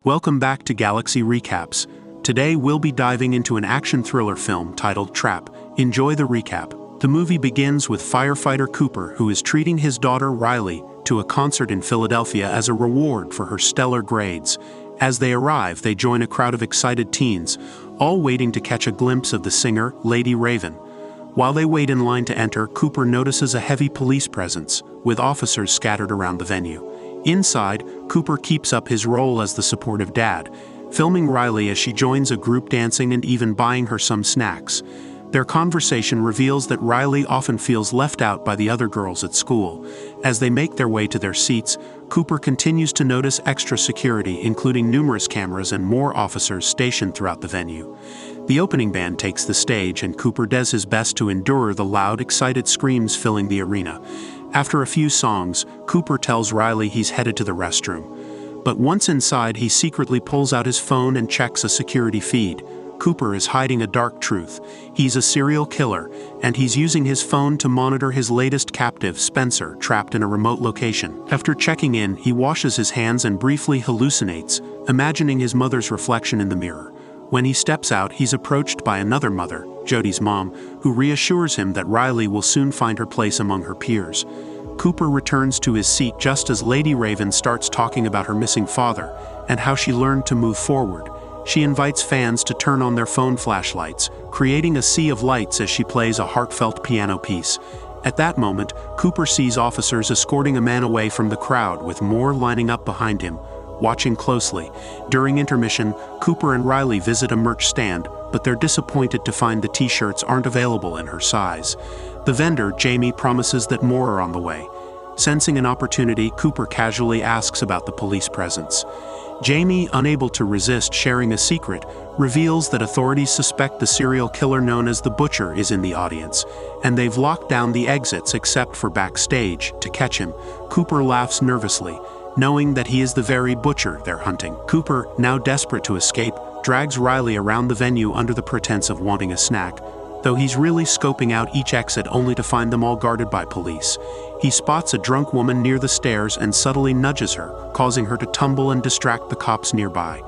Welcome back to Galaxy Recaps. Today we'll be diving into an action thriller film titled Trap. Enjoy the recap. The movie begins with firefighter Cooper, who is treating his daughter Riley to a concert in Philadelphia as a reward for her stellar grades. As they arrive, they join a crowd of excited teens, all waiting to catch a glimpse of the singer, Lady Raven. While they wait in line to enter, Cooper notices a heavy police presence, with officers scattered around the venue. Inside, Cooper keeps up his role as the supportive dad, filming Riley as she joins a group dancing and even buying her some snacks. Their conversation reveals that Riley often feels left out by the other girls at school. As they make their way to their seats, Cooper continues to notice extra security, including numerous cameras and more officers stationed throughout the venue. The opening band takes the stage, and Cooper does his best to endure the loud, excited screams filling the arena. After a few songs, Cooper tells Riley he's headed to the restroom. But once inside, he secretly pulls out his phone and checks a security feed. Cooper is hiding a dark truth. He's a serial killer, and he's using his phone to monitor his latest captive, Spencer, trapped in a remote location. After checking in, he washes his hands and briefly hallucinates, imagining his mother's reflection in the mirror. When he steps out, he's approached by another mother, Jody's mom, who reassures him that Riley will soon find her place among her peers. Cooper returns to his seat just as Lady Raven starts talking about her missing father and how she learned to move forward. She invites fans to turn on their phone flashlights, creating a sea of lights as she plays a heartfelt piano piece. At that moment, Cooper sees officers escorting a man away from the crowd, with more lining up behind him, watching closely. During intermission, Cooper and Riley visit a merch stand, but they're disappointed to find the t-shirts aren't available in her size. The vendor, Jamie, promises that more are on the way. Sensing an opportunity, Cooper casually asks about the police presence. Jamie, unable to resist sharing a secret, reveals that authorities suspect the serial killer known as the Butcher is in the audience, and they've locked down the exits except for backstage to catch him. Cooper laughs nervously, knowing that he is the very Butcher they're hunting. Cooper, now desperate to escape, drags Riley around the venue under the pretense of wanting a snack, though he's really scoping out each exit only to find them all guarded by police. He spots a drunk woman near the stairs and subtly nudges her, causing her to tumble and distract the cops nearby.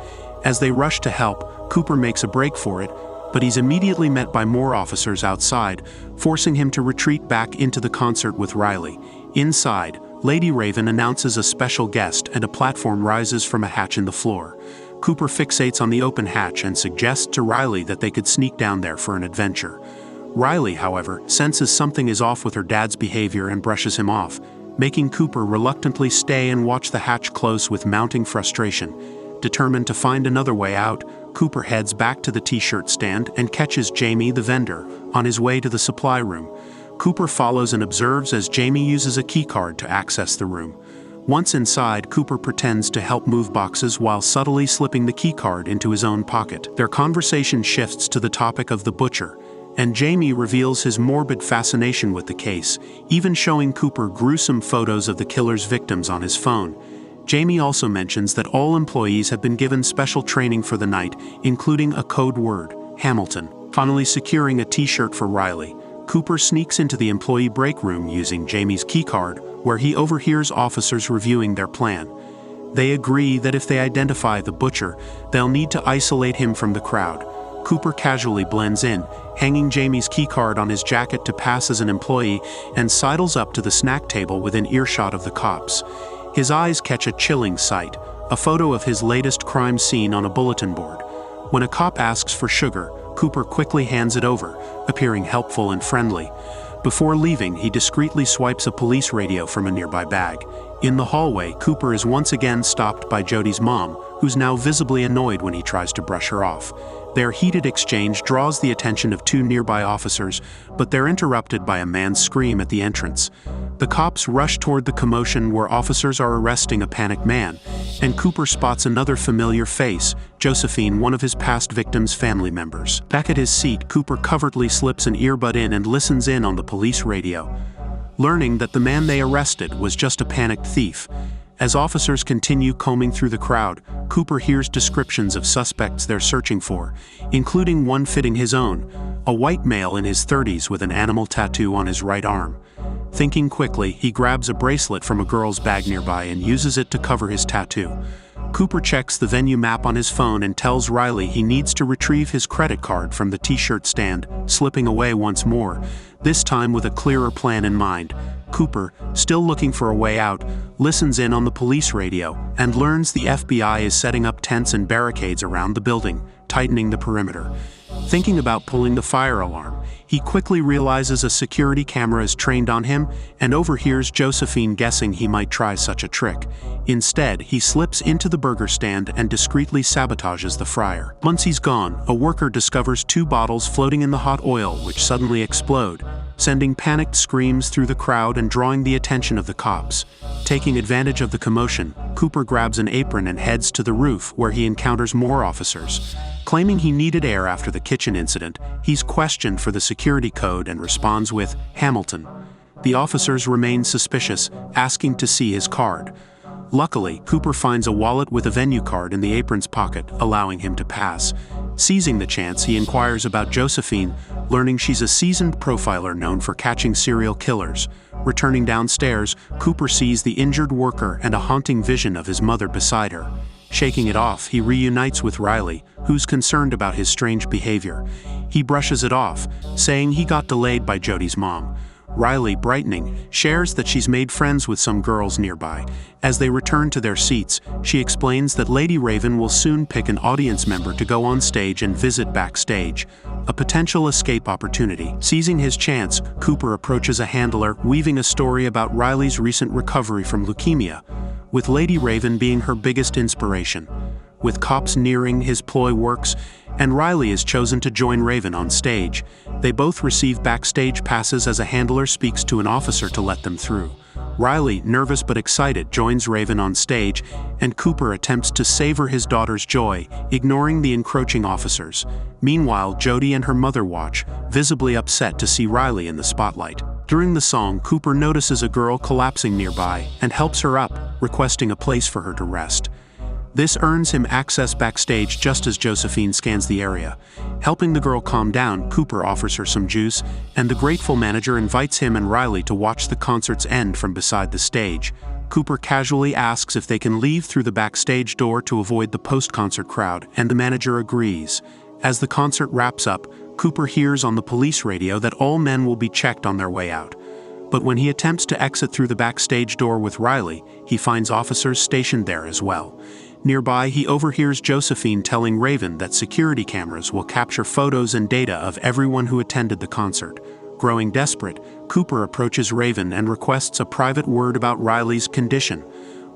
As they rush to help, Cooper makes a break for it, but he's immediately met by more officers outside, forcing him to retreat back into the concert with Riley. Inside, Lady Raven announces a special guest, and a platform rises from a hatch in the floor. Cooper fixates on the open hatch and suggests to Riley that they could sneak down there for an adventure. Riley, however, senses something is off with her dad's behavior and brushes him off, making Cooper reluctantly stay and watch the hatch close with mounting frustration. Determined to find another way out, Cooper heads back to the t-shirt stand and catches Jamie, the vendor, on his way to the supply room. Cooper follows and observes as Jamie uses a keycard to access the room. Once inside, Cooper pretends to help move boxes while subtly slipping the keycard into his own pocket. Their conversation shifts to the topic of the Butcher, and Jamie reveals his morbid fascination with the case, even showing Cooper gruesome photos of the killer's victims on his phone. Jamie also mentions that all employees have been given special training for the night, including a code word, Hamilton. Finally securing a t-shirt for Riley, Cooper sneaks into the employee break room using Jamie's keycard, where he overhears officers reviewing their plan. They agree that if they identify the Butcher, they'll need to isolate him from the crowd. Cooper casually blends in, hanging Jamie's keycard on his jacket to pass as an employee, and sidles up to the snack table within earshot of the cops. His eyes catch a chilling sight, a photo of his latest crime scene on a bulletin board. When a cop asks for sugar, Cooper quickly hands it over, appearing helpful and friendly. Before leaving, he discreetly swipes a police radio from a nearby bag. In the hallway, Cooper is once again stopped by Jody's mom, who's now visibly annoyed when he tries to brush her off. Their heated exchange draws the attention of two nearby officers, but they're interrupted by a man's scream at the entrance. The cops rush toward the commotion where officers are arresting a panicked man, and Cooper spots another familiar face, Josephine, one of his past victims' family members. Back at his seat, Cooper covertly slips an earbud in and listens in on the police radio, learning that the man they arrested was just a panicked thief. As officers continue combing through the crowd, Cooper hears descriptions of suspects they're searching for, including one fitting his own, a white male in his 30s with an animal tattoo on his right arm. Thinking quickly, he grabs a bracelet from a girl's bag nearby and uses it to cover his tattoo. Cooper checks the venue map on his phone and tells Riley he needs to retrieve his credit card from the t-shirt stand, slipping away once more, this time with a clearer plan in mind. Cooper, still looking for a way out, listens in on the police radio and learns the FBI is setting up tents and barricades around the building, tightening the perimeter. Thinking about pulling the fire alarm, he quickly realizes a security camera is trained on him and overhears Josephine guessing he might try such a trick. Instead, he slips into the burger stand and discreetly sabotages the fryer. Once he's gone, a worker discovers 2 bottles floating in the hot oil which suddenly explode, sending panicked screams through the crowd and drawing the attention of the cops. Taking advantage of the commotion, Cooper grabs an apron and heads to the roof where he encounters more officers. Claiming he needed air after the kitchen incident, he's questioned for the security code and responds with Hamilton. The officers remain suspicious, asking to see his card. Luckily, Cooper finds a wallet with a venue card in the apron's pocket, allowing him to pass. Seizing the chance, he inquires about Josephine, learning she's a seasoned profiler known for catching serial killers. Returning downstairs, Cooper sees the injured worker and a haunting vision of his mother beside her. Shaking it off, he reunites with Riley, who's concerned about his strange behavior. He brushes it off, saying he got delayed by Jody's mom. Riley, brightening, shares that she's made friends with some girls nearby. As they return to their seats, she explains that Lady Raven will soon pick an audience member to go on stage and visit backstage, a potential escape opportunity. Seizing his chance, Cooper approaches a handler, weaving a story about Riley's recent recovery from leukemia, with Lady Raven being her biggest inspiration. With cops nearing, his ploy works, and Riley is chosen to join Raven on stage. They both receive backstage passes as a handler speaks to an officer to let them through. Riley, nervous but excited, joins Raven on stage, and Cooper attempts to savor his daughter's joy, ignoring the encroaching officers. Meanwhile, Jody and her mother watch, visibly upset to see Riley in the spotlight. During the song, Cooper notices a girl collapsing nearby and helps her up, requesting a place for her to rest. This earns him access backstage just as Josephine scans the area. Helping the girl calm down, Cooper offers her some juice, and the grateful manager invites him and Riley to watch the concert's end from beside the stage. Cooper casually asks if they can leave through the backstage door to avoid the post-concert crowd, and the manager agrees. As the concert wraps up, Cooper hears on the police radio that all men will be checked on their way out. But when he attempts to exit through the backstage door with Riley, he finds officers stationed there as well. Nearby, he overhears Josephine telling Raven that security cameras will capture photos and data of everyone who attended the concert. Growing desperate, Cooper approaches Raven and requests a private word about Riley's condition.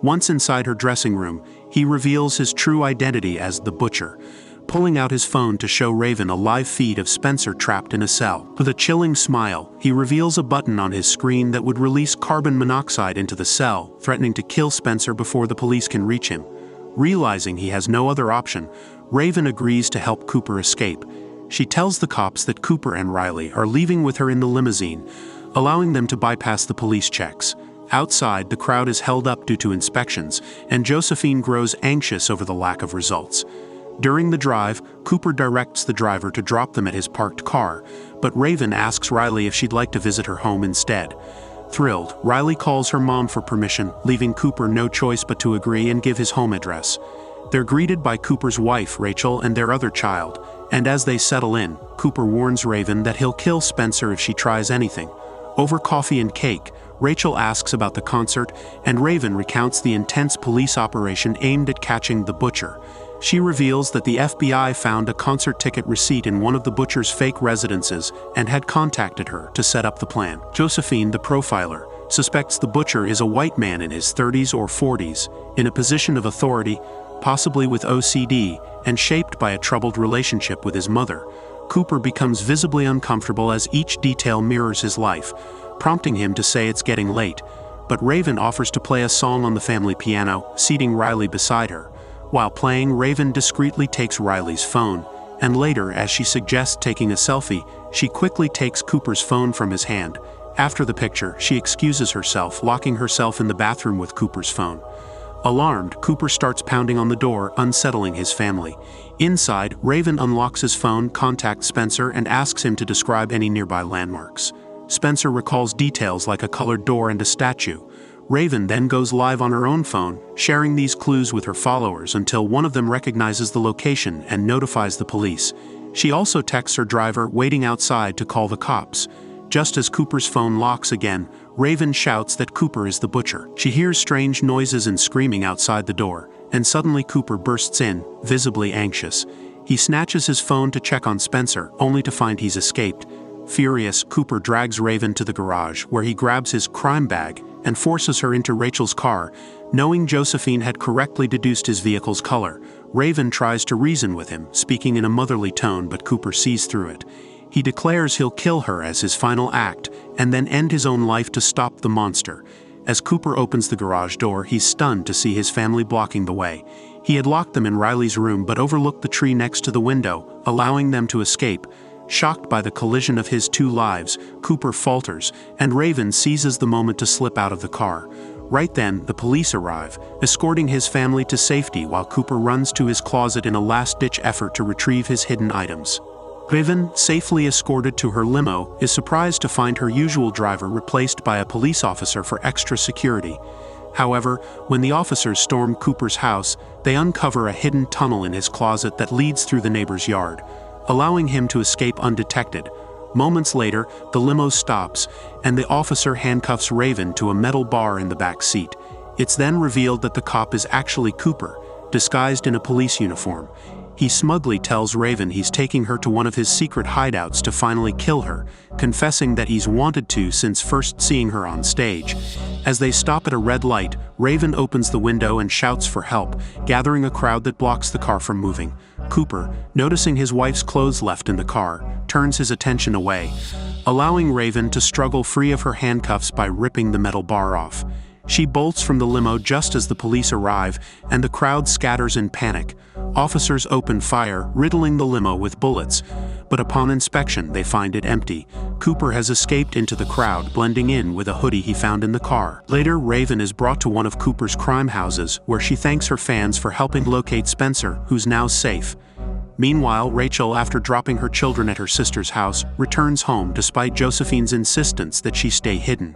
Once inside her dressing room, he reveals his true identity as the Butcher, pulling out his phone to show Raven a live feed of Spencer trapped in a cell. With a chilling smile, he reveals a button on his screen that would release carbon monoxide into the cell, threatening to kill Spencer before the police can reach him. Realizing he has no other option, Raven agrees to help Cooper escape. She tells the cops that Cooper and Riley are leaving with her in the limousine, allowing them to bypass the police checks. Outside, the crowd is held up due to inspections, and Josephine grows anxious over the lack of results. During the drive, Cooper directs the driver to drop them at his parked car, but Raven asks Riley if she'd like to visit her home instead. Thrilled, Riley calls her mom for permission, leaving Cooper no choice but to agree and give his home address. They're greeted by Cooper's wife, Rachel, and their other child, and as they settle in, Cooper warns Raven that he'll kill Spencer if she tries anything. Over coffee and cake, Rachel asks about the concert, and Raven recounts the intense police operation aimed at catching the Butcher. She reveals that the FBI found a concert ticket receipt in one of the Butcher's fake residences and had contacted her to set up the plan. Josephine, the profiler, suspects the Butcher is a white man in his 30s or 40s, in a position of authority, possibly with OCD, and shaped by a troubled relationship with his mother. Cooper becomes visibly uncomfortable as each detail mirrors his life, prompting him to say it's getting late. But Raven offers to play a song on the family piano, seating Riley beside her. While playing, Raven discreetly takes Riley's phone, and later, as she suggests taking a selfie, she quickly takes Cooper's phone from his hand. After the picture, she excuses herself, locking herself in the bathroom with Cooper's phone. Alarmed, Cooper starts pounding on the door, unsettling his family. Inside, Raven unlocks his phone, contacts Spencer, and asks him to describe any nearby landmarks. Spencer recalls details like a colored door and a statue. Raven then goes live on her own phone, sharing these clues with her followers until one of them recognizes the location and notifies the police. She also texts her driver waiting outside to call the cops. Just as Cooper's phone locks again, Raven shouts that Cooper is the butcher. She hears strange noises and screaming outside the door, and suddenly Cooper bursts in, visibly anxious. He snatches his phone to check on Spencer, only to find he's escaped. Furious, Cooper drags Raven to the garage, where he grabs his crime bag and forces her into Rachel's car. Knowing Josephine had correctly deduced his vehicle's color, Raven tries to reason with him, speaking in a motherly tone, but Cooper sees through it. He declares he'll kill her as his final act, and then end his own life to stop the monster. As Cooper opens the garage door, he's stunned to see his family blocking the way. He had locked them in Riley's room but overlooked the tree next to the window, allowing them to escape. Shocked by the collision of his two lives, Cooper falters, and Raven seizes the moment to slip out of the car. Right then, the police arrive, escorting his family to safety while Cooper runs to his closet in a last-ditch effort to retrieve his hidden items. Raven, safely escorted to her limo, is surprised to find her usual driver replaced by a police officer for extra security. However, when the officers storm Cooper's house, they uncover a hidden tunnel in his closet that leads through the neighbor's yard, allowing him to escape undetected. Moments later, the limo stops, and the officer handcuffs Raven to a metal bar in the back seat. It's then revealed that the cop is actually Cooper, disguised in a police uniform. He smugly tells Raven he's taking her to one of his secret hideouts to finally kill her, confessing that he's wanted to since first seeing her on stage. As they stop at a red light, Raven opens the window and shouts for help, gathering a crowd that blocks the car from moving. Cooper, noticing his wife's clothes left in the car, turns his attention away, allowing Raven to struggle free of her handcuffs by ripping the metal bar off. She bolts from the limo just as the police arrive, and the crowd scatters in panic. Officers open fire, riddling the limo with bullets, but upon inspection they find it empty. Cooper has escaped into the crowd, blending in with a hoodie he found in the car. Later, Raven is brought to one of Cooper's crime houses, where she thanks her fans for helping locate Spencer, who's now safe. Meanwhile, Rachel, after dropping her children at her sister's house, returns home despite Josephine's insistence that she stay hidden.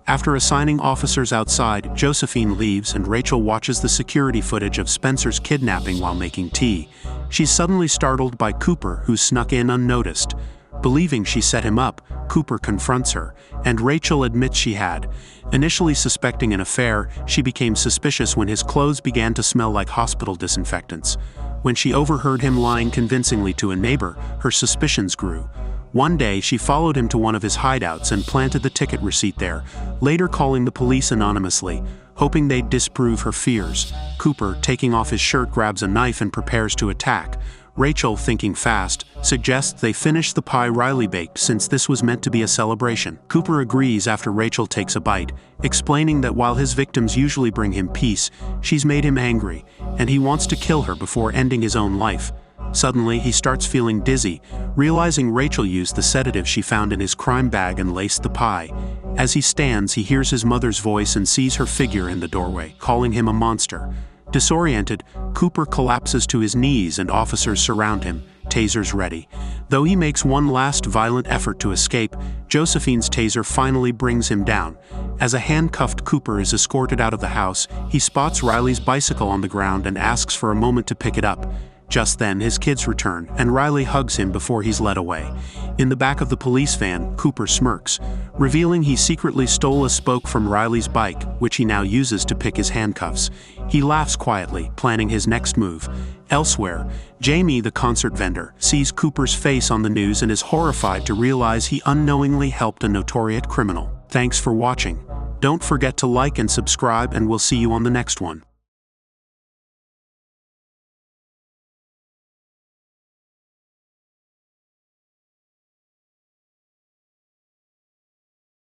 After assigning officers outside, Josephine leaves and Rachel watches the security footage of Spencer's kidnapping while making tea. She's suddenly startled by Cooper, who snuck in unnoticed. Believing she set him up, Cooper confronts her, and Rachel admits she had. Initially suspecting an affair, she became suspicious when his clothes began to smell like hospital disinfectants. When she overheard him lying convincingly to a neighbor, her suspicions grew. One day, she followed him to one of his hideouts and planted the ticket receipt there, later calling the police anonymously, hoping they'd disprove her fears. Cooper, taking off his shirt, grabs a knife and prepares to attack. Rachel, thinking fast, suggests they finish the pie Riley baked since this was meant to be a celebration. Cooper agrees after Rachel takes a bite, explaining that while his victims usually bring him peace, she's made him angry, and he wants to kill her before ending his own life. Suddenly, he starts feeling dizzy, realizing Rachel used the sedative she found in his crime bag and laced the pie. As he stands, he hears his mother's voice and sees her figure in the doorway, calling him a monster. Disoriented, Cooper collapses to his knees and officers surround him, tasers ready. Though he makes one last violent effort to escape, Josephine's taser finally brings him down. As a handcuffed Cooper is escorted out of the house, he spots Riley's bicycle on the ground and asks for a moment to pick it up. Just then, his kids return, and Riley hugs him before he's led away. In the back of the police van, Cooper smirks, revealing he secretly stole a spoke from Riley's bike, which he now uses to pick his handcuffs. He laughs quietly, planning his next move. Elsewhere, Jamie, the concert vendor, sees Cooper's face on the news and is horrified to realize he unknowingly helped a notorious criminal. Thanks for watching. Don't forget to like and subscribe, and we'll see you on the next one.